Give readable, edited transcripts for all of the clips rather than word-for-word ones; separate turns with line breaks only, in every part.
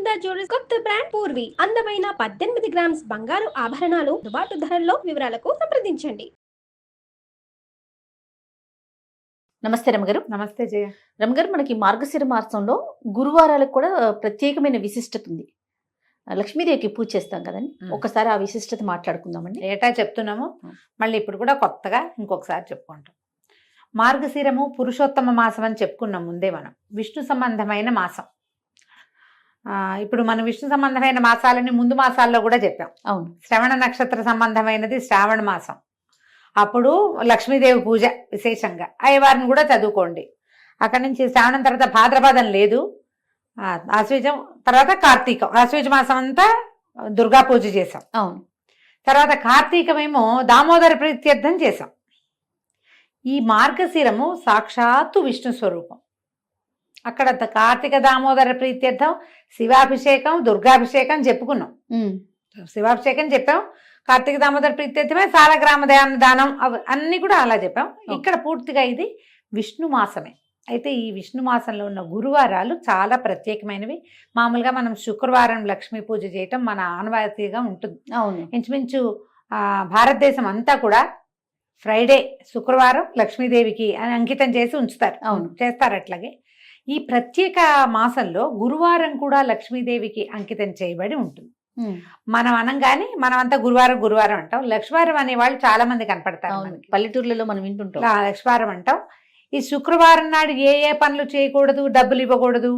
Sunitha jewellers కొత్త brand Purvi అందమైన 18 grams బంగారు ఆభరణాలు దుబాటు ధరల్లో. వివరాలకు సంప్రదించండి.
నమస్తే రమగారు.
నమస్తే జయ.
రమగారు, మనకి మార్గశిర మాసంలో గురువారాలకు కూడా ప్రత్యేకమైన విశిష్టత ఉంది. లక్ష్మీదేవికి పూజ చేస్తాం కదండి, ఒకసారి ఆ విశిష్టత మాట్లాడుకుందామండి.
ఏటా చెప్తున్నాము, మళ్ళీ ఇప్పుడు కూడా కొత్తగా ఇంకొకసారి చెప్పుకుంటాం. మార్గశిరము పురుషోత్తమ మాసం అని చెప్పుకున్నాం ముందే. మనం విష్ణు సంబంధమైన మాసం. ఇప్పుడు మనం విష్ణు సంబంధమైన మాసాలని ముందు మాసాల్లో కూడా చెప్పాం.
అవును.
శ్రవణ నక్షత్ర సంబంధమైనది శ్రావణ మాసం, అప్పుడు లక్ష్మీదేవి పూజ విశేషంగా. అయ్యవారిని కూడా చదువుకోండి. అక్కడి నుంచి శ్రావణం తర్వాత భాద్రపదం లేదు, ఆశ్వీజం తర్వాత కార్తీకం. ఆశ్వీజ మాసం అంతా దుర్గా పూజ చేసాం.
అవును.
తర్వాత కార్తీకమేమో దామోదర ప్రీత్యర్థం చేసాం. ఈ మార్గశిరము సాక్షాత్తు విష్ణు స్వరూపం. అక్కడ కార్తీక దామోదర ప్రీత్యర్థం శివాభిషేకం దుర్గాభిషేకం చెప్పుకున్నాం. శివాభిషేకం చెప్పాం, కార్తీక దామోదర ప్రీత్యర్థమే సాలగ్రామ దానం అన్ని కూడా అలా చెప్పాం. ఇక్కడ పూర్తిగా ఇది విష్ణు మాసమే. అయితే ఈ విష్ణు మాసంలో ఉన్న గురువారాలు చాలా ప్రత్యేకమైనవి. మామూలుగా మనం శుక్రవారం లక్ష్మీ పూజ చేయటం మన ఆనవాయితీగా ఉంటుంది.
అవును.
ఇంచుమించు భారతదేశం అంతా కూడా ఫ్రైడే శుక్రవారం లక్ష్మీదేవికి అని అంకితం చేసి ఉంచుతారు.
అవును,
చేస్తారు. అట్లాగే ఈ ప్రత్యేక మాసంలో గురువారం కూడా లక్ష్మీదేవికి అంకితం చేయబడి ఉంటుంది. మనం అనంగానే మనం అంతా గురువారం గురువారం అంటాం. లక్ష్మీవారం అనే వాళ్ళు చాలా మంది కనపడతారు.
పల్లెటూర్లలో మనం వింటుంటాం
లక్ష్మీవారం అంటాం. ఈ శుక్రవారం నాడు ఏ ఏ పనులు చేయకూడదు, డబ్బులు ఇవ్వకూడదు,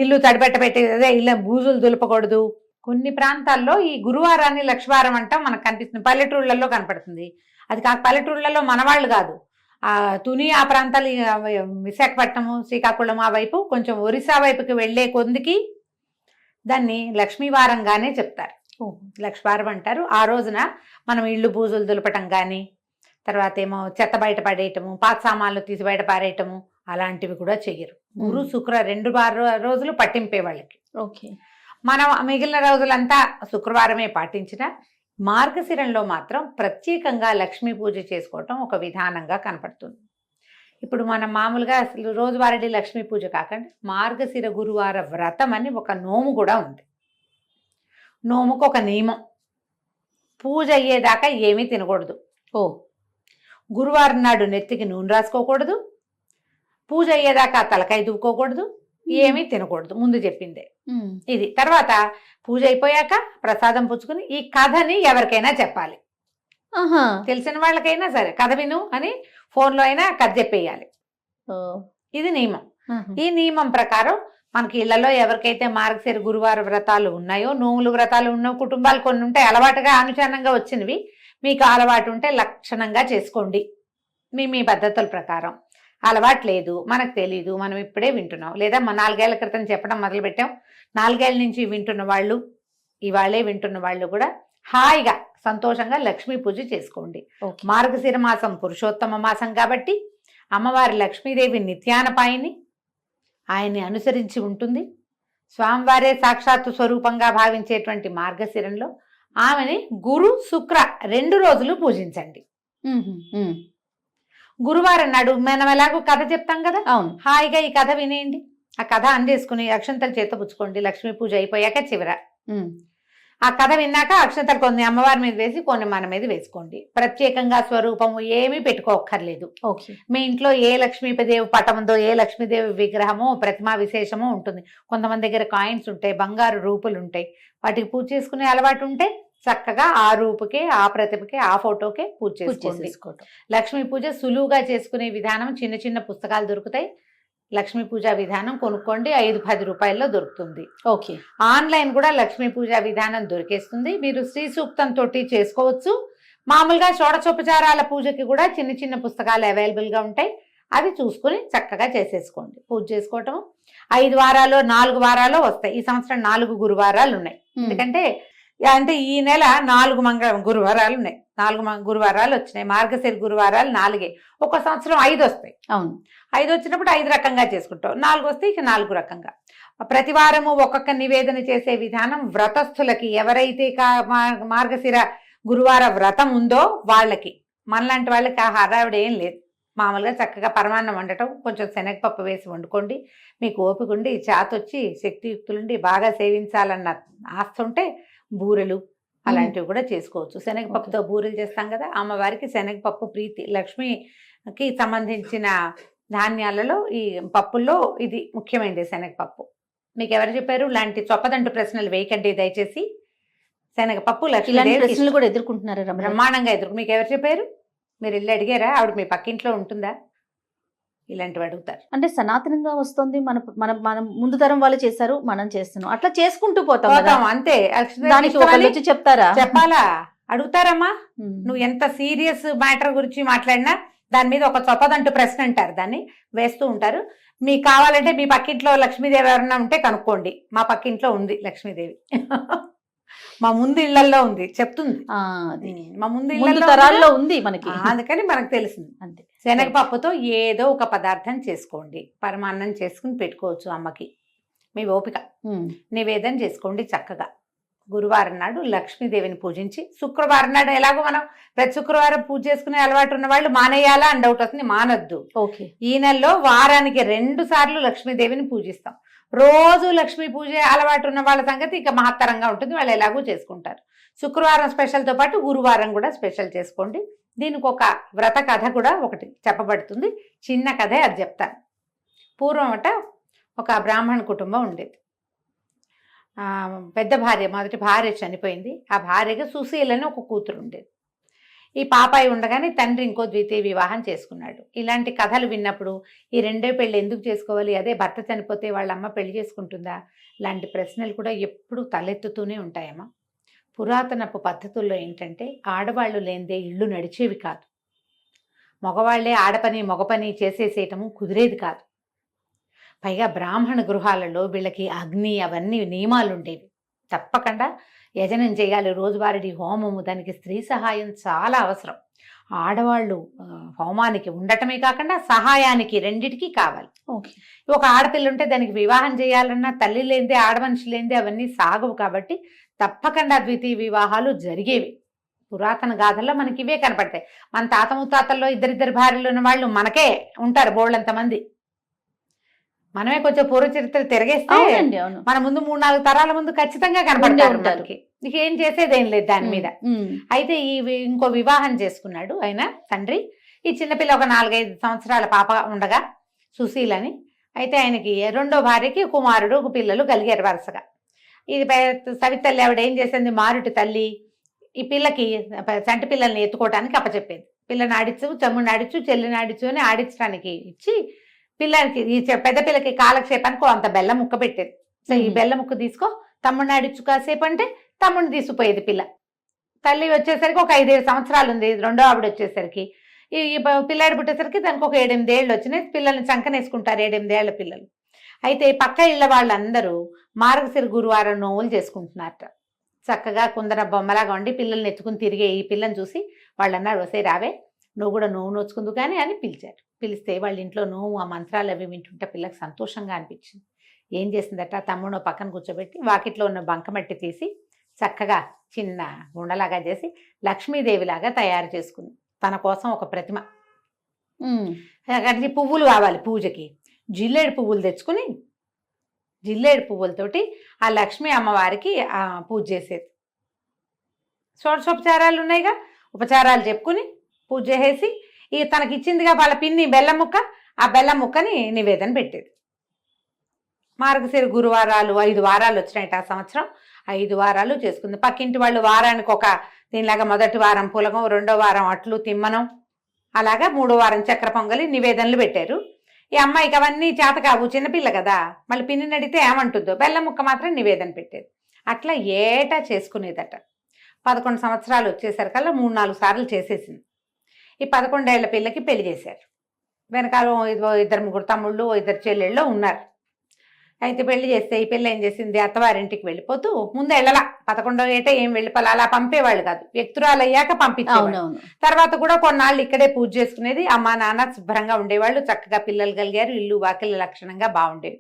ఇల్లు తడిపెట్ట పెట్టే ఇల్లు బూజులు దులపకూడదు. కొన్ని ప్రాంతాల్లో ఈ గురువారాన్ని లక్ష్మీవారం అంటాం, మనకు కనిపిస్తుంది. పల్లెటూళ్ళల్లో కనపడుతుంది. అది కాక పల్లెటూళ్ళల్లో మనవాళ్ళు కాదు, తుని ఆ ప్రాంతాలు, విశాఖపట్నము శ్రీకాకుళం ఆ వైపు కొంచెం ఒరిస్సా వైపుకి వెళ్లే కొందికి దాన్ని లక్ష్మీవారంగానే చెప్తారు. లక్ష్మీవారం అంటారు. ఆ రోజున మనం ఇళ్ళు బూజులు దులపటం కానీ, తర్వాత ఏమో చెత్త బయట పడేయటము, పాత సామాన్లు తీసి బయట పారేయటము అలాంటివి కూడా చెయ్యరు. గురు శుక్ర 2 రోజులు పట్టింపే వాళ్ళకి.
ఓకే. మనం
మిగిలిన రోజులంతా శుక్రవారమే పాటించిన మార్గశిరంలో మాత్రం ప్రత్యేకంగా లక్ష్మీ పూజ చేసుకోవటం ఒక విధానంగా కనపడుతుంది. ఇప్పుడు మనం మామూలుగా అసలు రోజువారీ లక్ష్మీ పూజ కాకుండా మార్గశిర గురువార వ్రతం అని ఒక నోము కూడా ఉంది. నోముకు ఒక నియమం, పూజ అయ్యేదాకా ఏమీ తినకూడదు. గురువారం నాడు నెత్తికి నూనె రాసుకోకూడదు, పూజ అయ్యేదాకా తలకాయ దువ్వుకోకూడదు, ఏమీ తినకూడదు. ముందు చెప్పిందే ఇది. తర్వాత పూజ అయిపోయాక ప్రసాదం పుచ్చుకుని ఈ కథని ఎవరికైనా చెప్పాలి. తెలిసిన వాళ్ళకైనా సరే కథ విను అని ఫోన్లో అయినా కథ చెప్పేయాలి. ఇది నియమం. ఈ నియమం ప్రకారం మనకి ఇళ్లలో ఎవరికైతే మార్గశిర గురువార వ్రతాలు ఉన్నాయో, నోములు వ్రతాలు ఉన్న కుటుంబాలు కొన్ని ఉంటాయి, అలవాటుగా అనుచరణంగా వచ్చినవి. మీకు అలవాటు ఉంటే లక్షణంగా చేసుకోండి మీ పద్ధతుల ప్రకారం. అలవాటు లేదు, మనకు తెలీదు, మనం ఇప్పుడే వింటున్నాం, లేదా 4 ఏళ్ల క్రితం చెప్పడం మొదలుపెట్టాం, 4 ఏళ్ల నుంచి వింటున్న వాళ్ళు, ఇవాళే వింటున్న వాళ్ళు కూడా హాయిగా సంతోషంగా లక్ష్మీ పూజ చేసుకోండి. మార్గశిర మాసం పురుషోత్తమ మాసం కాబట్టి అమ్మవారి లక్ష్మీదేవి నిత్యానపాయిని, ఆయన్ని అనుసరించి ఉంటుంది. స్వామివారే సాక్షాత్తు స్వరూపంగా భావించేటువంటి మార్గశిరంలో ఆమెని గురు శుక్ర 2 రోజులు పూజించండి. గురువారం నాడు మనం ఎలాగో కథ చెప్తాం కదా,
అవును,
హాయిగా ఈ కథ వినేయండి. ఆ కథ అందేసుకుని అక్షంతలు చేతపుచ్చుకోండి. లక్ష్మీ పూజ అయిపోయాక చివర ఆ కథ విన్నాక అక్షంతలు కొన్ని అమ్మవారి మీద వేసి కొన్ని మన మీద వేసుకోండి. ప్రత్యేకంగా స్వరూపము ఏమీ పెట్టుకోక్కర్లేదు. మీ ఇంట్లో ఏ లక్ష్మీదేవి పటం ఉందో, ఏ లక్ష్మీదేవి విగ్రహమో ప్రతిమా విశేషమో ఉంటుంది. కొంతమంది దగ్గర కాయిన్స్ ఉంటాయి, బంగారు రూపులు ఉంటాయి, వాటికి పూజ చేసుకునే అలవాటు ఉంటే చక్కగా ఆ రూపుకే, ఆ ప్రతిభకే, ఆ ఫోటోకే పూజ చేసుకోండి. లక్ష్మీ పూజ సులువుగా చేసుకునే విధానం చిన్న చిన్న పుస్తకాలు దొరుకుతాయి. లక్ష్మీ పూజా విధానం కొనుక్కోండి, 5-10 రూపాయల్లో దొరుకుతుంది.
ఓకే.
ఆన్లైన్ కూడా లక్ష్మీ పూజా విధానం దొరికేస్తుంది. మీరు శ్రీ సూక్తంతో చేసుకోవచ్చు. మామూలుగా షోడశోపచారాల పూజకి కూడా చిన్న చిన్న పుస్తకాలు అవైలబుల్గా ఉంటాయి. అవి చూసుకుని చక్కగా చేసేసుకోండి. పూజ చేసుకోవటం 5 వారాలు 4 వారాలు వస్తాయి. ఈ సంవత్సరం 4 గురువారాలు ఉన్నాయి. ఎందుకంటే ఈ నెల 4 గురువారాలు ఉన్నాయి. 4 గురువారాలు వచ్చినాయి. మార్గశిర గురువారాలు 4. ఒక సంవత్సరం 5 వస్తాయి.
అవును.
5 వచ్చినప్పుడు 5 రకంగా చేసుకుంటాం. 4 వస్తే ఇక 4 రకంగా. ప్రతి వారము ఒక్కొక్క నివేదన చేసే విధానం వ్రతస్థులకి, ఎవరైతే మార్గశిర గురువార వ్రతం ఉందో వాళ్ళకి, మనలాంటి వాళ్ళకి ఆ హడావిడి ఏం లేదు. మామూలుగా చక్కగా పరమాన్నం వండటం, కొంచెం శనగపప్పు వేసి వండుకోండి. మీకు ఓపిక ఉండి చేతొచ్చి శక్తియుక్తులుండి బాగా సేవించాలన్న ఆశ ఉంటే బూరెలు అలాంటివి కూడా చేసుకోవచ్చు. శనగపప్పుతో బూరెలు చేస్తాం కదా, అమ్మవారికి శనగపప్పు ప్రీతి. లక్ష్మికి సంబంధించిన ధాన్యాలలో ఈ పప్పుల్లో ఇది ముఖ్యమైనది శనగపప్పు. మీకు ఎవరు చెప్పారు? ఇలాంటి చొప్పదంటు ప్రశ్నలు వేయకండి దయచేసి. శనగపప్పు లక్ష్మీదేవి
ప్రశ్నలు కూడా ఎదుర్కొంటున్నారు రమణ.
బ్రహ్మాండంగా మీకు ఎవరు చెప్పారు? మీరు వెళ్ళి అడిగారా? ఆవిడ మీ పక్కింట్లో ఉంటుందా? ఇలాంటివి అడుగుతారు.
అంటే సనాతనంగా వస్తుంది, మన మన మన ముందు తరం వాళ్ళు చేశారు, మనం చేస్తున్నాం, అట్లా చేసుకుంటూ పోతాం కదా.
అంతే.
దానికి ఒకళ్ళు వచ్చి చెప్తారా?
చెప్పాలా? అడుగుతారమ్మా. నువ్వు ఎంత సీరియస్ మ్యాటర్ గురించి మాట్లాడినా దాని మీద ఒక చొప్పదంటూ ప్రశ్న అంటారు, దాన్ని వేస్తూ ఉంటారు. మీకు కావాలంటే మీ పక్కింట్లో లక్ష్మీదేవి ఎవరన్నా ఉంటే కనుక్కోండి. మా పక్కింట్లో ఉంది లక్ష్మీదేవి. మా ముందు ఇళ్లలో ఉంది, చెప్తుంది. మా ముందు
తరాల్లో ఉంది మనకి,
అందుకని మనకు తెలిసింది.
అంతే.
శనగపప్పుతో ఏదో ఒక పదార్థం చేసుకోండి. పరమాన్నం చేసుకుని పెట్టుకోవచ్చు అమ్మకి, మీ ఓపిక. నివేదన చేసుకోండి చక్కగా. గురువారం నాడు లక్ష్మీదేవిని పూజించి, శుక్రవారం నాడు ఎలాగో మనం ప్రతి శుక్రవారం పూజ చేసుకునే అలవాటు ఉన్న వాళ్ళు మానేయాలా అని డౌట్ వస్తుంది. మానొద్దు. ఈ నెలలో వారానికి 2 సార్లు లక్ష్మీదేవిని పూజిస్తాం. రోజు లక్ష్మీ పూజ అలవాటు ఉన్న వాళ్ళ సంగతి ఇక మహత్తరంగా ఉంటుంది, వాళ్ళు ఎలాగూ చేసుకుంటారు. శుక్రవారం స్పెషల్తో పాటు గురువారం కూడా స్పెషల్ చేసుకోండి. దీనికి ఒక వ్రత కథ కూడా ఒకటి చెప్పబడుతుంది, చిన్న కథే, అది చెప్తాను. పూర్వం ఒక బ్రాహ్మణ కుటుంబం ఉండేది. పెద్ద భార్య, మొదటి భార్య చనిపోయింది. ఆ భార్యగా సుశీలని ఒక కూతురు ఉండేది. ఈ పాపాయి ఉండగానే తండ్రి ఇంకో ద్వితీయ వివాహం చేసుకున్నాడు. ఇలాంటి కథలు విన్నప్పుడు ఈ రెండో పెళ్ళి ఎందుకు చేసుకోవాలి, అదే భర్త చనిపోతే వాళ్ళ అమ్మ పెళ్లి చేసుకుంటుందా, ఇలాంటి ప్రశ్నలు కూడా ఎప్పుడూ తలెత్తుతూనే ఉంటాయమ్మా. పురాతనపు పద్ధతుల్లో ఏంటంటే ఆడవాళ్ళు లేనిదే ఇళ్ళు నడిచేవి కాదు. మగవాళ్లే ఆడపని మగ పని చేసేసేయటము కుదిరేది కాదు. పైగా బ్రాహ్మణ గృహాలలో వీళ్ళకి అగ్ని అవన్నీ నియమాలు ఉండేవి. తప్పకుండా యజనం చేయాలి, రోజువారీ హోమము, దానికి స్త్రీ సహాయం చాలా అవసరం. ఆడవాళ్ళు హోమానికి ఉండటమే కాకుండా సహాయానికి రెండిటికి కావాలి. ఒక ఆడపిల్ల ఉంటే దానికి వివాహం చేయాలన్నా తల్లి లేనిదే, ఆడమనిషి లేనిదే అవన్నీ సాగవు. కాబట్టి తప్పకుండా ద్వితీయ వివాహాలు జరిగేవి. పురాతన గాథల్లో మనకి ఇవే కనపడతాయి. మన తాత ముత్తాతల్లో ఇద్దరిద్దరు భార్యలు ఉన్న వాళ్ళు మనకే ఉంటారు బోళ్ళంతమంది. మనమే కొంచెం పూర్వ చరిత్ర తిరగేస్తే మన ముందు 3-4 తరాల ముందు ఖచ్చితంగా కనపడతారు మనకి. నీకు ఏం చేసేదేం లేదు దాని మీద. అయితే ఇంకో వివాహం చేసుకున్నాడు ఆయన తండ్రి. ఈ చిన్నపిల్ల ఒక 4-5 సంవత్సరాల పాప ఉండగా సుశీలని. అయితే ఆయనకి రెండో భార్యకి కుమారుడు పిల్లలు కలిగారు వరుసగా. ఇది సవితల్లి ఆవిడ ఏం చేసింది, మారుటి తల్లి ఈ పిల్లకి చంటి పిల్లల్ని ఎత్తుకోవటానికి అప్పచెప్పేది. పిల్లని ఆడిచ్చు, తమ్ముడిని ఆడిచ్చు, చెల్లిని ఆడిచ్చు అని ఆడించడానికి ఇచ్చి పిల్లలకి ఈ పెద్ద పిల్లకి కాలక్షేపానికి అంత బెల్లం ముక్క పెట్టేది. సో ఈ బెల్లం ముక్క తీసుకో, తమ్ముడిని ఆడిచ్చు కాసేపు అంటే తమ్ముడిని తీసుకుపోయేది పిల్ల. తల్లి వచ్చేసరికి ఒక 5-7 సంవత్సరాలు ఉంది. రెండో ఆవిడ వచ్చేసరికి ఈ పిల్లాడి పుట్టేసరికి దానికి ఒక 7-8 ఏళ్ళు వచ్చినాయి. పిల్లల్ని చంకనేసుకుంటారు 7-8 ఏళ్ల పిల్లలు. అయితే పక్క ఇళ్ల వాళ్ళందరూ మార్గశిర గురువారం నోవులు చేసుకుంటున్నారట. చక్కగా కుందర బొమ్మలాగా ఉండి పిల్లల్ని ఎత్తుకుని తిరిగే ఈ పిల్లని చూసి వాళ్ళు అన్నారు, వసే రావే నువ్వు కూడా నోవు నోచుకుందు కానీ అని పిలిచారు. పిలిస్తే వాళ్ళ ఇంట్లో నోవు ఆ మంత్రాలు అవి వింటుంటే పిల్లకి సంతోషంగా అనిపించింది. ఏం చేసిందట, తమ్ముడు పక్కన కూర్చోబెట్టి వాకిట్లో ఉన్న బంకమట్టి తీసి చక్కగా చిన్న గుండలాగా చేసి లక్ష్మీదేవిలాగా తయారు చేసుకుంది. తన కోసం ఒక ప్రతిమ. అక్కడికి పువ్వులు కావాలి పూజకి. జిల్లేడు పువ్వులు తెచ్చుకుని జిల్లేడు పువ్వులతోటి ఆ లక్ష్మీ అమ్మవారికి పూజ చేసేది. షోడశోపచారాలు ఉన్నాయిగా, ఉపచారాలు చెప్పుకుని పూజ చేసి తనకి ఇచ్చిందిగా వాళ్ళ పిన్ని బెల్లం ముక్క, ఆ బెల్లం ముక్కని నివేదన పెట్టేది. మార్గశిర గురువారాలు 5 వారాలు వచ్చినాయి ఆ సంవత్సరం. 5 వారాలు చేసుకుంది. పక్కింటి వాళ్ళు వారానికి ఒక దీనిలాగా మొదటి వారం పులగం, రెండో వారం అట్లు తిమ్మనం, అలాగా 3వ వారం చక్కెర పొంగలి నివేదనలు పెట్టారు. ఈ అమ్మాయికి అవన్నీ చేత కావు, చిన్నపిల్ల కదా, మళ్ళీ పిన్నిని అడిగితే ఏమంటుందో, బెల్లం ముక్క మాత్రం నివేదన పెట్టేది. అట్లా ఏటా చేసుకునేదట. 11 సంవత్సరాలు వచ్చేసరికల్లా 3-4 సార్లు చేసేసింది. ఈ 11 ఏళ్ల పిల్లకి పెళ్లి చేశారు. వెనకాల 2-3 తమ్ముళ్ళు, 2 చెల్లెళ్ళు ఉన్నారు. అయితే పెళ్లి చేస్తే ఈ పిల్ల ఏం చేసింది, అత్తవారింటికి వెళ్ళిపోతూ ముందు వెళ్ళలా. 11వ ఏట ఏం వెళ్ళిపోలే, అలా పంపేవాళ్ళు కాదు, వ్యక్తురాలు అయ్యాక పంపించేవాళ్ళు. తర్వాత కూడా కొన్నాళ్ళు ఇక్కడే పూజ చేసుకునేది. అమ్మా నాన్న శుభ్రంగా ఉండేవాళ్ళు, చక్కగా పిల్లలు కలిగారు, ఇల్లు వాకిళ్ళ లక్షణంగా బాగుండేవి.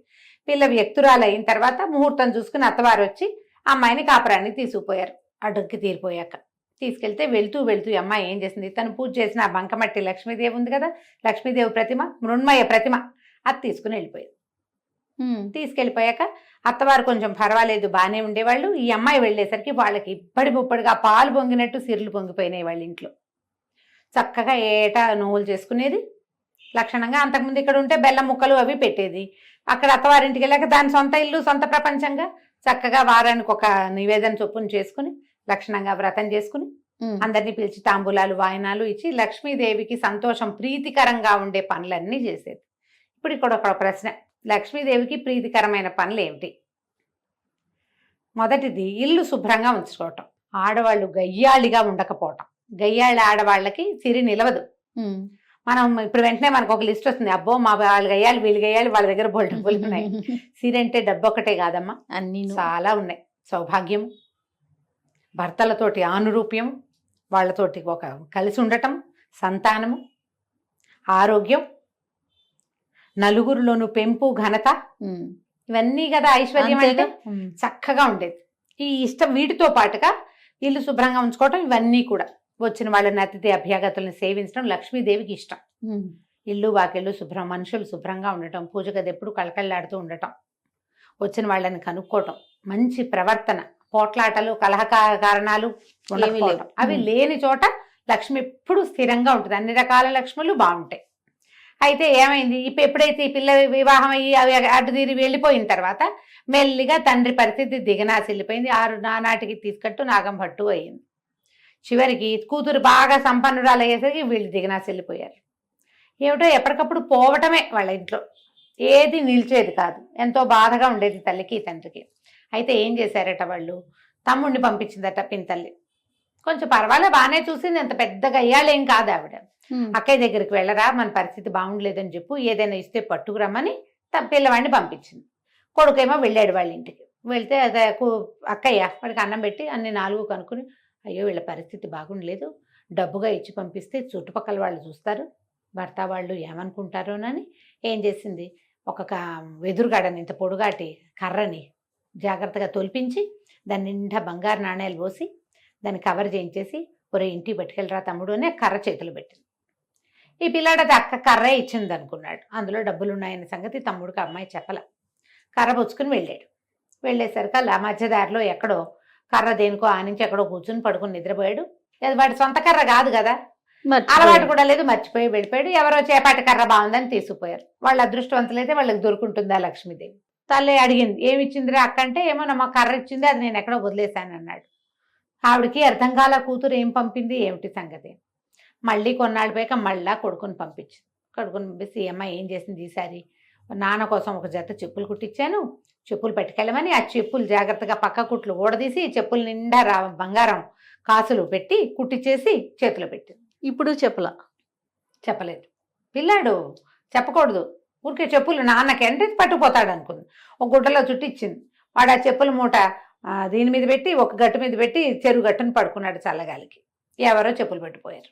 పిల్ల వ్యక్తురాలు అయిన తర్వాత ముహూర్తం చూసుకుని అత్తవారు వచ్చి అమ్మాయిని కాపురాన్ని తీసుకుపోయారు అడ్డుకి తీరిపోయాక. తీసుకెళ్తే వెళ్తూ వెళ్తూ ఈ అమ్మాయి ఏం చేసింది, తను పూజ చేసిన ఆ బంకమట్టి లక్ష్మీదేవి ఉంది కదా, లక్ష్మీదేవి ప్రతిమ, మృణ్మయ ప్రతిమ, అది తీసుకుని వెళ్ళిపోయింది. తీసుకెళ్ళిపోయాక అత్తవారు కొంచెం పర్వాలేదు బాగానే ఉండేవాళ్ళు. ఈ అమ్మాయి వెళ్ళేసరికి వాళ్ళకి ఇప్పటి ముప్పటిగా పాలు పొంగినట్టు సిరులు పొంగిపోయినాయి వాళ్ళ ఇంట్లో. చక్కగా ఏటా నోవులు చేసుకునేది లక్షణంగా. అంతకుముందు ఇక్కడ ఉంటే బెల్లం ముక్కలు అవి పెట్టేది. అక్కడ అత్తవారింటికి వెళ్ళాక దాని సొంత ఇల్లు, సొంత ప్రపంచంగా చక్కగా వారానికి ఒక నివేదన చొప్పున చేసుకుని లక్షణంగా వ్రతం చేసుకుని అందరినీ పిలిచి తాంబూలాలు వాయినాలు ఇచ్చి లక్ష్మీదేవికి సంతోషం ప్రీతికరంగా ఉండే పనులన్నీ చేసేది. ఇప్పుడు ఇక్కడ ఒక ప్రశ్న, లక్ష్మీదేవికి ప్రీతికరమైన పనులు ఏమిటి? మొదటిది ఇల్లు శుభ్రంగా ఉంచుకోవటం, ఆడవాళ్ళు గయ్యాళిగా ఉండకపోవటం. గయ్యాళి ఆడవాళ్ళకి సిరి నిలవదు. మనం ఇప్పుడు వెంటనే మనకు ఒక లిస్ట్ వస్తుంది, అబ్బో మా వాళ్ళు గయ్యాలి వీళ్ళు గయ్యాలి వాళ్ళ దగ్గర బోల్ డబ్బులు ఉన్నాయి. సిరి అంటే డబ్బు ఒకటే కాదమ్మా,
అన్ని
చాలా ఉన్నాయి. సౌభాగ్యం, భర్తలతోటి ఆనురూప్యం, వాళ్ళతోటి ఒక కలిసి ఉండటం, సంతానము, ఆరోగ్యం, నలుగురిలోను పెంపు, ఘనత, ఇవన్నీ కదా ఐశ్వర్యం అంటే. చక్కగా ఉండేది. ఈ ఇష్టం వీటితో పాటుగా ఇల్లు శుభ్రంగా ఉంచుకోవటం, ఇవన్నీ కూడా వచ్చిన వాళ్ళని అతిథి అభ్యాగతులను సేవించడం లక్ష్మీదేవికి ఇష్టం. ఇల్లు వాకిళ్ళు శుభ్రం, మనుషులు శుభ్రంగా ఉండటం, పూజ గది ఎప్పుడు కళకళలాడుతూ ఉండటం, వచ్చిన వాళ్ళని కనుక్కోవటం, మంచి ప్రవర్తన, పోట్లాటలు కలహ కారణాలు ఉండకపోవటం, అవి లేని చోట లక్ష్మి ఎప్పుడు స్థిరంగా ఉంటుంది. అన్ని రకాల లక్ష్ములు బాగుంటాయి. అయితే ఏమైంది, ఎప్పుడైతే ఈ పిల్ల వివాహం అయ్యి అవి అడ్డుదీరి వెళ్ళిపోయిన తర్వాత మెల్లిగా తండ్రి పరిస్థితి దిగనాసి వెళ్ళిపోయింది. నానాటికి తీసుకట్టు నాగం భట్టు అయ్యింది. చివరికి కూతురు బాగా సంపన్నురాలు అయ్యేసరికి వీళ్ళు దిగనాసి వెళ్ళిపోయారు. ఏమిటో ఎప్పటికప్పుడు పోవటమే వాళ్ళ ఇంట్లో, ఏది నిలిచేది కాదు. ఎంతో బాధగా ఉండేది తల్లికి తండ్రికి. అయితే ఏం చేశారట వాళ్ళు, తమ్ముడిని పంపించిందట పినతల్లి. కొంచెం పర్వాలే బాగానే చూసింది, ఎంత పెద్దగా అయ్యాలేం కాదు ఆవిడ. అక్కయ్య దగ్గరికి వెళ్ళరా, మన పరిస్థితి బాగుండలేదని చెప్పు, ఏదైనా ఇస్తే పట్టుకురమ్మని పిల్లవాడిని పంపించింది. కొడుకేమో వెళ్ళాడు వాళ్ళ ఇంటికి. వెళ్తే అదే అక్కయ్య వాడికి అన్నం పెట్టి అన్ని 4 కనుక్కుని, అయ్యో వీళ్ళ పరిస్థితి బాగుండలేదు, డబ్బుగా ఇచ్చి పంపిస్తే చుట్టుపక్కల వాళ్ళు చూస్తారు, భర్త వాళ్ళు ఏమనుకుంటారోనని ఏం చేసింది, ఒక వెదురుగాడని ఇంత పొడుగాటి కర్రని జాగ్రత్తగా తొలిపించి దాని నిండా బంగారు నాణేలు పోసి దాన్ని కవర్ చేయించేసి, ఒరే ఇంటికి పట్టుకెళ్ళరా తమ్ముడు అని కర్ర చేతులు పెట్టింది. ఈ పిల్లాడు అది అక్క కర్రే ఇచ్చింది అనుకున్నాడు, అందులో డబ్బులు ఉన్నాయన్న సంగతి తమ్ముడికి అమ్మాయి చెప్పల. కర్ర పుచ్చుకుని వెళ్ళాడు. వెళ్ళేసరికి అలా మధ్యదారిలో ఎక్కడో కర్ర దేనికో ఆనించి ఎక్కడో కూర్చుని పడుకుని నిద్రపోయాడు. వాడి సొంత కర్ర కాదు కదా, అలవాటు కూడా లేదు, మర్చిపోయి వెళ్ళిపోయాడు. ఎవరో చేపాటి కర్ర బాగుందని తీసుకుపోయారు. వాళ్ళ అదృష్టవంతులైతే వాళ్ళకి దొరుకుంటుందా లక్ష్మీదేవి. తల్లి అడిగింది, ఏమి ఇచ్చిందిరా అక్క అంటే, ఏమో నమ్మ కర్ర ఇచ్చింది, అది నేను ఎక్కడో వదిలేశాను అన్నాడు. ఆవిడకి అర్థం కాల, కూతురు ఏం పంపింది ఏమిటి సంగతి. మళ్ళీ కొన్నాళ్ళు పోయాక మళ్ళా కొడుకుని పంపించింది. కొడుకుని పంపిస్తే ఈ అమ్మాయి ఏం చేసింది, ఈసారి నాన్న కోసం ఒక జత చెప్పులు కుట్టించాను, చెప్పులు పట్టుకెళ్ళమని ఆ చెప్పులు జాగ్రత్తగా పక్క కుట్లు ఊడదీసి చెప్పులు నిండా బంగారం కాసులు పెట్టి కుట్టించేసి చేతిలో పెట్టింది.
ఇప్పుడు
చెప్పలేదు. పిల్లాడు చెప్పకూడదు, ఊరికే చెప్పులు నాన్నకి అంటే పట్టుకుపోతాడు అనుకుంది. ఒక గుడ్డలో చుట్టించింది. వాడు ఆ చెప్పుల మూట దీని మీద పెట్టి ఒక గట్టు మీద పెట్టి చెరువు గట్టును పడుకున్నాడు చల్లగాలికి. ఎవరో చెప్పులు పెట్టిపోయారు.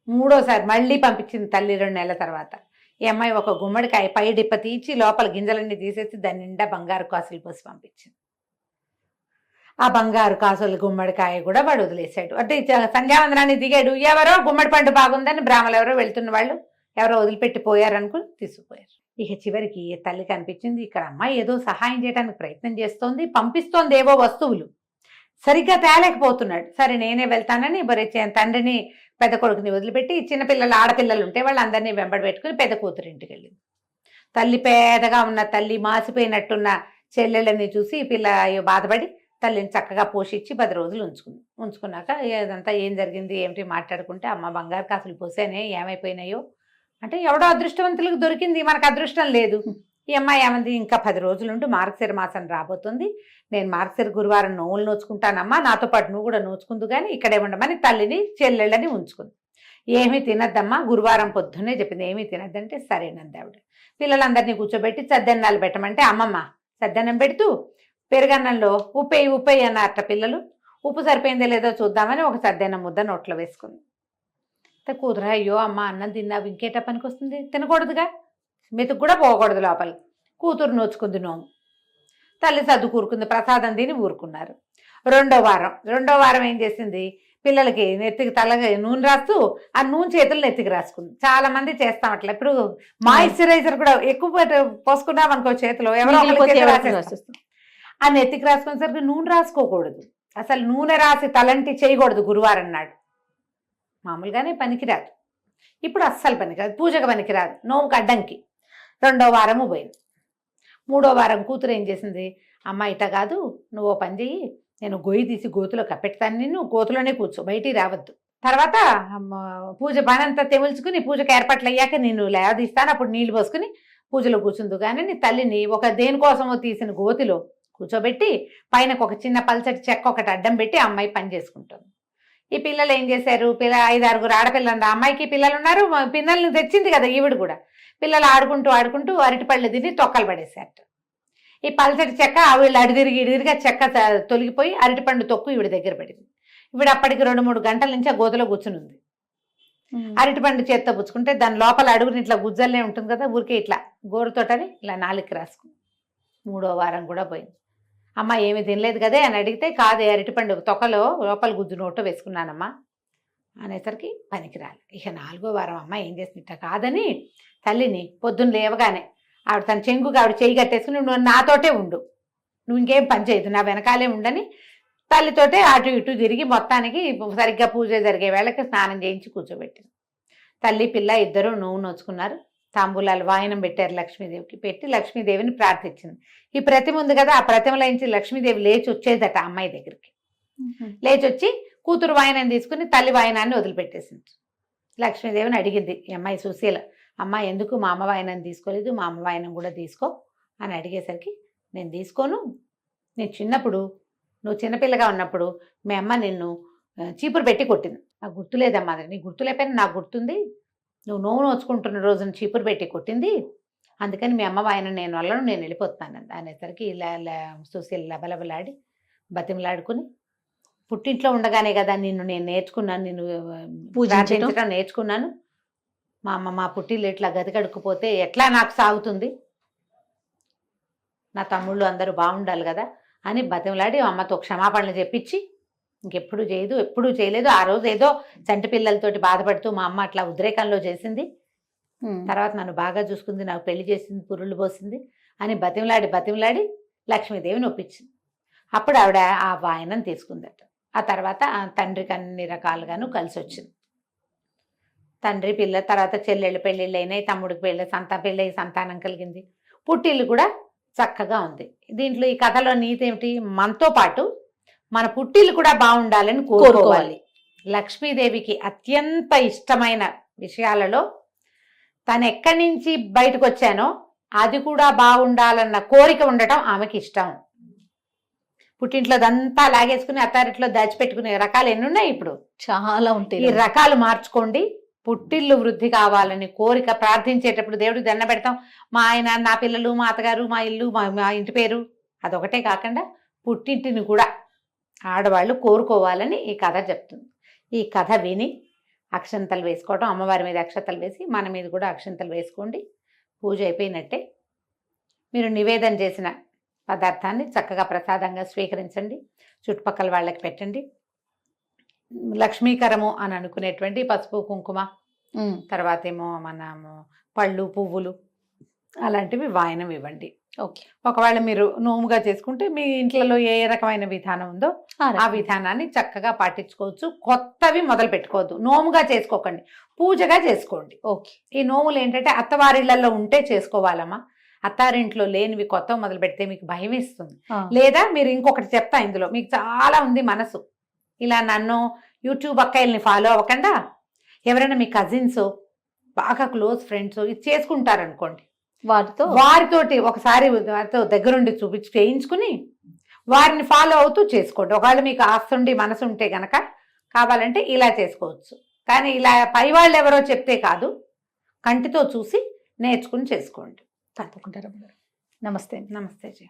3వసారి మళ్ళీ పంపించింది తల్లి 2 నెలల తర్వాత. ఈ అమ్మాయి ఒక గుమ్మడికాయ పై డిప్ప తీసి లోపల గింజలన్నీ తీసేసి దాని నిండా బంగారు కాసులు పోసి పంపించింది. ఆ బంగారు కాసులు గుమ్మడికాయ కూడా వాడు వదిలేశాడు. అంటే సంధ్యావందనాన్ని దిగాడు. ఎవరో గుమ్మడి పండు బాగుందని బ్రాహ్మలు ఎవరో వెళ్తున్న వాళ్ళు ఎవరో వదిలిపెట్టి పోయారనుకుని తీసుకుపోయారు. ఇక చివరికి తల్లికి అనిపించింది, ఇక్కడ అమ్మాయి ఏదో సహాయం చేయడానికి ప్రయత్నం చేస్తోంది, పంపిస్తోంది ఏవో వస్తువులు, సరిగ్గా తేలేకపోతున్నాడు. సరే నేనే వెళ్తానని తండ్రిని పెద్ద కొడుకుని వదిలిపెట్టి చిన్నపిల్లలు ఆడపిల్లలు ఉంటే వాళ్ళందరినీ వెంబడి పెట్టుకుని పెద్ద కూతురు ఇంటికి వెళ్ళింది. తల్లి పేదగా ఉన్న తల్లి మాసిపోయినట్టున్న చెల్లెళ్ళని చూసి ఈ పిల్ల బాధపడి తల్లిని చక్కగా పోషించి 10 రోజులు ఉంచుకున్నాక ఇదంతా ఏం జరిగింది ఏమిటి మాట్లాడుకుంటే, అమ్మ బంగారు కాసులు పోసానే ఏమైపోయినాయో అంటే, ఎవడో అదృష్టవంతులకు దొరికింది, మనకు అదృష్టం లేదు. ఈ అమ్మాయి ఏమంది, ఇంకా 10 రోజులుంటూ మార్గశిర మాసం రాబోతుంది, నేను మార్గశిర గురువారం నోవులు నోచుకుంటానమ్మా, నాతో పాటు నువ్వు కూడా నోచుకుందు కానీ ఇక్కడే ఉండమని తల్లిని చెల్లెళ్ళని ఉంచుకుంది. ఏమీ తినద్దమ్మా, గురువారం పొద్దున్నే చెప్పింది, ఏమీ తినద్దంటే సరేనంది ఆవిడ. పిల్లలందరినీ కూర్చోబెట్టి సద్దెన్నాలు పెట్టమంటే, అమ్మమ్మ సద్దన్నం పెడుతూ పెరుగన్నంలో ఉప్పేయి అన్నారట పిల్లలు. ఉప్పు సరిపోయిందో లేదో చూద్దామని ఒక సద్దెన్నం ముద్ద నోట్లో వేసుకుంది. కూతురు, అయ్యో అమ్మ అన్నం తిన్నావు ఇంకేట పనికి వస్తుంది, తినకూడదుగా, మెతుకు కూడా పోకూడదు లోపలికి. కూతురు నోచుకుంది నోము. తల్లి సర్దు కూరుకుంది, ప్రసాదం తిని ఊరుకున్నారు. రెండో వారం ఏం చేసింది, పిల్లలకి నెత్తికి తలగా నూనె రాస్తూ ఆ నూనె చేతులు నెత్తికి రాసుకుంది. చాలా మంది చేస్తాం అట్లా. ఇప్పుడు మాయిశ్చరైజర్ కూడా ఎక్కువ పోసుకున్నాం అనుకో చేతిలో, ఎవరో రాసేస్తాం. ఆ నెత్తికి రాసుకునేసరికి నూనె రాసుకోకూడదు, అసలు నూనె రాసి తలంటి చేయకూడదు గురువారం నాడు. మామూలుగానే పనికిరాదు, ఇప్పుడు అస్సలు పనికిరాదు, పూజకు పనికిరాదు, నోముకు అడ్డంకి. 2వ వారము పోయింది. 3వ వారం కూతురు ఏం చేసింది, అమ్మ ఇట కాదు, నువ్వు పని చెయ్యి, నేను గొయ్యి తీసి గోతులో కప్పెడతాను, నిన్ను గోతులోనే కూర్చో, బయటికి రావద్దు. తర్వాత పూజ పని అంతా తెముల్చుకుని పూజకు ఏర్పాట్లు అయ్యాక నేను లేవదీస్తాను, అప్పుడు నీళ్లు పోసుకుని పూజలో కూర్చుందు. కానీ నీ తల్లిని ఒక దేనికోసమో తీసిన గోతిలో కూర్చోబెట్టి పైన ఒక చిన్న పల్చటి చెక్క ఒకటి అడ్డం పెట్టి అమ్మాయి పని చేసుకుంటుంది. ఈ పిల్లలు ఏం చేశారు, 5-6 ఆడపిల్లలు, అమ్మాయికి పిల్లలు ఉన్నారు, పిల్లల్ని తెచ్చింది కదా ఈవిడ కూడా. పిల్లలు ఆడుకుంటూ అరటిపళ్ళు తిని తొక్కలు పడేశారట. ఈ పల్చటి చెక్క వీళ్ళు ఇడిదిరిగి చెక్క తొలగిపోయి అరటిపండు తొక్కు ఈవిడ దగ్గర పడింది. ఈవిడ అప్పటికి 2-3 గంటల నుంచి ఆ గోతలో కూర్చుని ఉంది. అరటిపండు చేత్తో పుచ్చుకుంటే దాని లోపల అడుగుని ఇట్లా గుజ్జల్లే ఉంటుంది కదా, ఊరికే ఇట్లా గోరుతోటని ఇలా నాలుగుకి రాసుకుంది. 3వ వారం కూడా పోయింది. అమ్మ ఏమి తినలేదు కదే అని అడిగితే, కాదే అరటిపండు తొక్కలో లోపల గుజ్జు నోట్లో వేసుకున్నానమ్మా అనేసరికి పనికిరాలి. ఇక 4వ వారం అమ్మ ఏం చేసినట్ట కాదని తల్లిని పొద్దున్న లేవగానే ఆవిడ తన చెంగుగా ఆవిడ చేయి కట్టేసుకుని, నువ్వు నాతోటే ఉండు, నువ్వు ఇంకేం పని చేయదు, నా వెనకాలే ఉండని తల్లితోటే అటు ఇటు తిరిగి మొత్తానికి సరిగ్గా పూజ జరిగే వేళకి స్నానం చేయించి కూర్చోబెట్టింది. తల్లి పిల్ల ఇద్దరు నువ్వు నోచుకున్నారు. తాంబూలాలు వాయనం పెట్టారు లక్ష్మీదేవికి. పెట్టి లక్ష్మీదేవిని ప్రార్థించింది. ఈ ప్రతిమ ఉంది కదా, ఆ ప్రతిమలోంచి లక్ష్మీదేవి లేచి వచ్చేదట అమ్మాయి దగ్గరికి. లేచి వచ్చి కూతురు వాయనం తీసుకుని తల్లి వాయనాన్ని వదిలిపెట్టేసింది. లక్ష్మీదేవిని అడిగింది ఈ అమ్మాయి సుశీల, అమ్మ ఎందుకు మా అమ్మ వాయనం తీసుకోలేదు, మా అమ్మ వాయనం కూడా తీసుకో అని అడిగేసరికి, నేను తీసుకోను, నేను చిన్నప్పుడు నువ్వు చిన్నపిల్లగా ఉన్నప్పుడు మీ అమ్మ నిన్ను చీపురు పెట్టి కొట్టింది, నాకు గుర్తులేదమ్మా, అది నీకు గుర్తులేకపోయినా నాకు గుర్తుంది, నువ్వు నోవు నోచుకుంటున్న రోజున చీపురు పెట్టి కొట్టింది, అందుకని మీ అమ్మ వాయన నేను వల్లను, నేను వెళ్ళిపోతున్నాను అనేసరికి ఇలా సుశీల లబలబలాడి బతిమలాడుకుని, పుట్టింట్లో ఉండగానే కదా నిన్ను నేను నేర్చుకున్నాను, నిన్ను పూజించడం నేర్చుకున్నాను, మా అమ్మ మా పుట్టిల్లు ఇట్లా గది కడుక్కుపోతే ఎట్లా నాకు సాగుతుంది, నా తమ్ముళ్ళు అందరూ బాగుండాలి కదా అని బతిమలాడి అమ్మతో క్షమాపణలు చెప్పించి ఇంకెప్పుడు చేయదు, ఎప్పుడూ చేయలేదు. ఆ రోజు ఏదో చంటి పిల్లలతోటి బాధపడుతూ మా అమ్మ అట్లా ఉద్రేకంలో చేసింది, తర్వాత నన్ను బాగా చూసుకుంది, నాకు పెళ్లి చేసింది, పురుళ్ళు పోసింది అని బతిమలాడి లక్ష్మీదేవిని ఒప్పించింది. అప్పుడు ఆవిడ ఆ వాయనం తీసుకుందట. ఆ తర్వాత తండ్రికి అన్ని రకాలుగాను కలిసి వచ్చింది. తండ్రి పిల్ల తర్వాత చెల్లెళ్ళు పెళ్ళిళ్ళు అయినాయి, తమ్ముడికి పెళ్ళి సంతానం కలిగింది, పుట్టిల్లు కూడా చక్కగా ఉంది. దీంట్లో ఈ కథలో నీతి ఏమిటి, మనతో పాటు మన పుట్టిల్లు కూడా బాగుండాలని కోరుకోవాలి. లక్ష్మీదేవికి అత్యంత ఇష్టమైన విషయాలలో తను ఎక్కడి నుంచి బయటకు వచ్చానో అది కూడా బాగుండాలన్న కోరిక ఉండటం ఆమెకి ఇష్టం. పుట్టింట్లో అదంతా లాగేసుకుని అత్తారింట్లో దాచిపెట్టుకునే రకాలు ఎన్ని ఉన్నాయి, ఇప్పుడు
చాలా ఉంటాయి.
ఈ రకాలు మార్చుకోండి. పుట్టిల్లు వృద్ధి కావాలని కోరిక ప్రార్థించేటప్పుడు దేవుడికి దండ పెడతాం, మా ఆయన, నా పిల్లలు, మా అత్తగారు, మా ఇల్లు, మా ఇంటి పేరు, అదొకటే కాకుండా పుట్టింటిని కూడా ఆడవాళ్ళు కోరుకోవాలని ఈ కథ చెప్తుంది. ఈ కథ విని అక్షంతలు వేసుకోవటం, అమ్మవారి మీద అక్షంతలు వేసి మన మీద కూడా అక్షంతలు వేసుకోండి. పూజ అయిపోయినట్టే. మీరు నివేదన చేసిన పదార్థాన్ని చక్కగా ప్రసాదంగా స్వీకరించండి, చుట్టుపక్కల వాళ్ళకి పెట్టండి. లక్ష్మీకరము అని అనుకునేటువంటి పసుపు కుంకుమ, తర్వాత ఏమో మనము పళ్ళు పువ్వులు అలాంటివి వాయనం ఇవ్వండి.
ఓకే.
ఒకవేళ మీరు నోముగా చేసుకుంటే మీ ఇంట్లో ఏ రకమైన విధానం ఉందో ఆ విధానాన్ని చక్కగా పాటించుకోవచ్చు. కొత్తవి మొదలు పెట్టుకోవద్దు, నోముగా చేసుకోకండి, పూజగా చేసుకోండి.
ఓకే.
ఈ నోములు ఏంటంటే అత్తవారిళ్లలో ఉంటే చేసుకోవాలమ్మా, అత్తారింట్లో లేనివి కొత్త మొదలు పెడితే మీకు భయం వేస్తుంది. లేదా మీరు ఇంకొకటి చెప్తా, ఇందులో మీకు చాలా ఉంది మనసు, ఇలా నన్ను యూట్యూబ్ అక్కయ్యల్ని ఫాలో అవ్వకుండా ఎవరైనా మీ కజిన్స్ బాగా క్లోజ్ ఫ్రెండ్స్ ఇది చేసుకుంటారనుకోండి, వారితోటి ఒకసారి వారితో దగ్గరుండి చేయించుకుని వారిని ఫాలో అవుతూ చేసుకోండి. ఒకవేళ మీకు ఆస్తుండి మనసు ఉంటే గనక కావాలంటే ఇలా చేసుకోవచ్చు. కానీ ఇలా పై వాళ్ళు ఎవరో చెప్తే కాదు, కంటితో చూసి నేర్చుకుని చేసుకోండి.
తప్పకుండా. నమస్తే.
నమస్తే జీ.